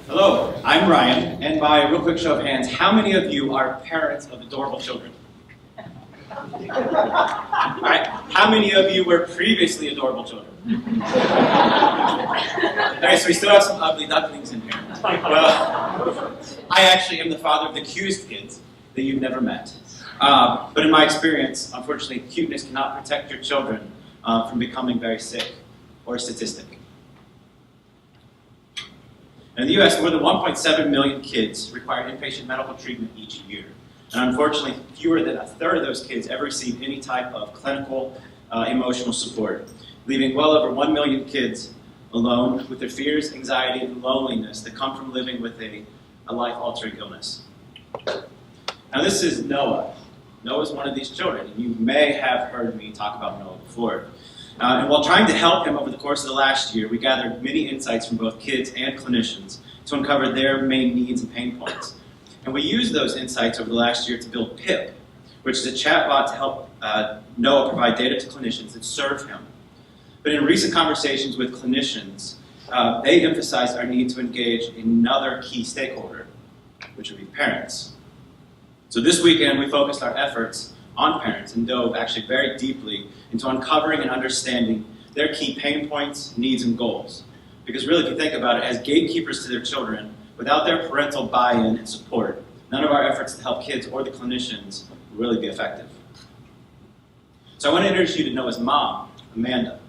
Hello, I'm Ryan, and by a real quick show of hands, how many of you are parents of adorable children? Alright, how many of you were previously adorable children? Alright, so we still have some ugly ducklings in here. Well, I actually am the father of the cutest kids that you've never met. But in my experience, unfortunately, cuteness cannot protect your children from becoming very sick or a statistic. In the U.S., more than 1.7 million kids require inpatient medical treatment each year. And unfortunately, fewer than a third of those kids ever receive any type of clinical emotional support, leaving well over 1 million kids alone with their fears, anxiety, and loneliness that come from living with a life-altering illness. Now this is Noah. Noah's one of these children, and you may have heard me talk about Noah before. And while trying to help him over the course of the last year, we gathered many insights from both kids and clinicians to uncover their main needs and pain points. And we used those insights over the last year to build PIP, which is a chatbot to help Noah provide data to clinicians that serve him. But in recent conversations with clinicians, they emphasized our need to engage another key stakeholder, which would be parents. So this weekend, we focused our efforts on parents and dove actually very deeply into uncovering and understanding their key pain points, needs, and goals. Because really, if you think about it, as gatekeepers to their children, without their parental buy-in and support, none of our efforts to help kids or the clinicians will really be effective. So I want to introduce you to Noah's mom, Amanda.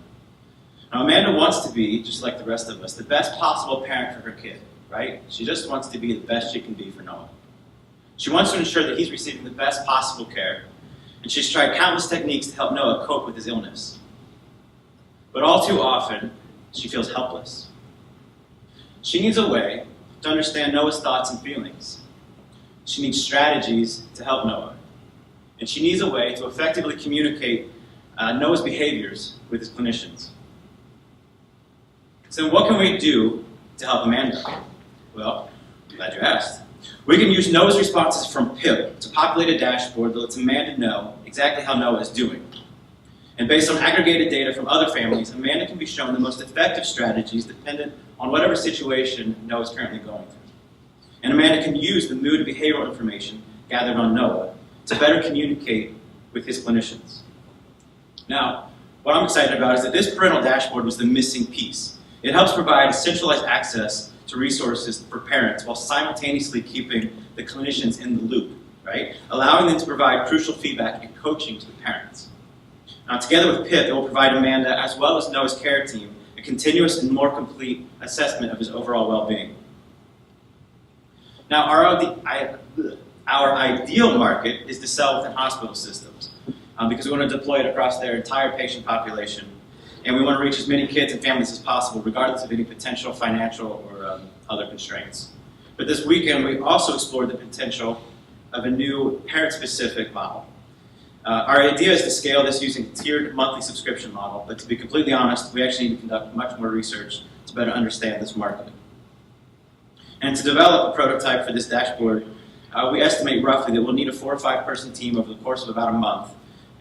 Now, Amanda wants to be, just like the rest of us, the best possible parent for her kid, right? She just wants to be the best she can be for Noah. She wants to ensure that he's receiving the best possible care, and she's tried countless techniques to help Noah cope with his illness. But all too often, she feels helpless. She needs a way to understand Noah's thoughts and feelings. She needs strategies to help Noah. And she needs a way to effectively communicate Noah's behaviors with his clinicians. So what can we do to help Amanda? Well, I'm glad you asked. We can use Noah's responses from PIP to populate a dashboard that lets Amanda know exactly how Noah is doing. And based on aggregated data from other families, Amanda can be shown the most effective strategies dependent on whatever situation Noah is currently going through. And Amanda can use the mood and behavioral information gathered on Noah to better communicate with his clinicians. Now, what I'm excited about is that this parental dashboard was the missing piece. It helps provide centralized access to resources for parents while simultaneously keeping the clinicians in the loop, right? Allowing them to provide crucial feedback and coaching to the parents. Now, together with PIP, it will provide Amanda, as well as Noah's care team, a continuous and more complete assessment of his overall well-being. Now, our ideal market is to sell within hospital systems because we want to deploy it across their entire patient population, and we want to reach as many kids and families as possible, regardless of any potential financial or other constraints. But this weekend, we also explored the potential of a new parent-specific model. Our idea is to scale this using a tiered monthly subscription model, but to be completely honest, we actually need to conduct much more research to better understand this market. And to develop a prototype for this dashboard, we estimate roughly that we'll need a 4 or 5 person team over the course of about a month.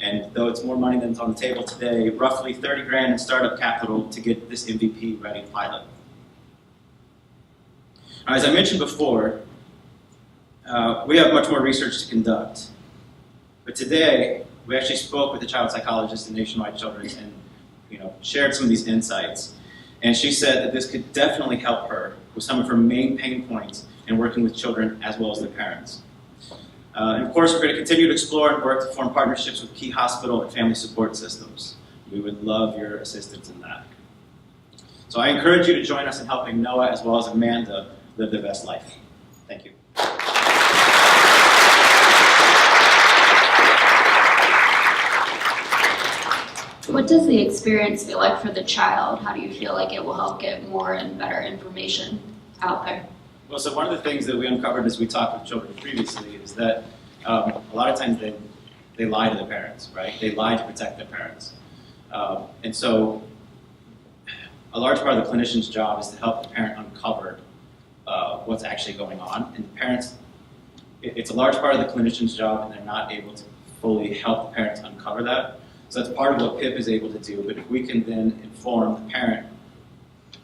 And though it's more money than is on the table today, roughly 30 grand in startup capital to get this MVP ready pilot. Now, as I mentioned before, we have much more research to conduct. But today, we actually spoke with a child psychologist at Nationwide Children's and shared some of these insights. And she said that this could definitely help her with some of her main pain points in working with children as well as their parents. And of course, we're going to continue to explore and work to form partnerships with key hospital and family support systems. We would love your assistance in that. So I encourage you to join us in helping Noah as well as Amanda live their best life. Thank you. What does the experience feel like for the child? How do you feel like it will help get more and better information out there? Well, so one of the things that we uncovered as we talked with children previously is that a lot of times they lie to their parents, right? They lie to protect their parents. And so a large part of the clinician's job is to help the parent uncover what's actually going on. And the parents, it's a large part of the clinician's job, and they're not able to fully help the parents uncover that. So that's part of what PIP is able to do. But if we can then inform the parent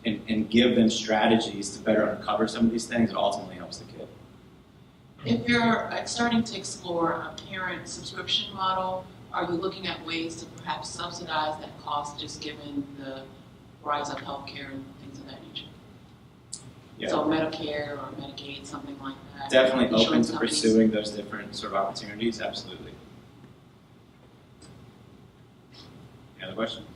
and give them strategies to better uncover some of these things, it ultimately helps the kid. If you're starting to explore a parent subscription model, are you looking at ways to perhaps subsidize that cost just given the rise of healthcare and things of that nature? Yeah. So Medicare or Medicaid, something like that? Definitely open Insurance to companies? pursuing those different sort of opportunities, absolutely. Any other questions?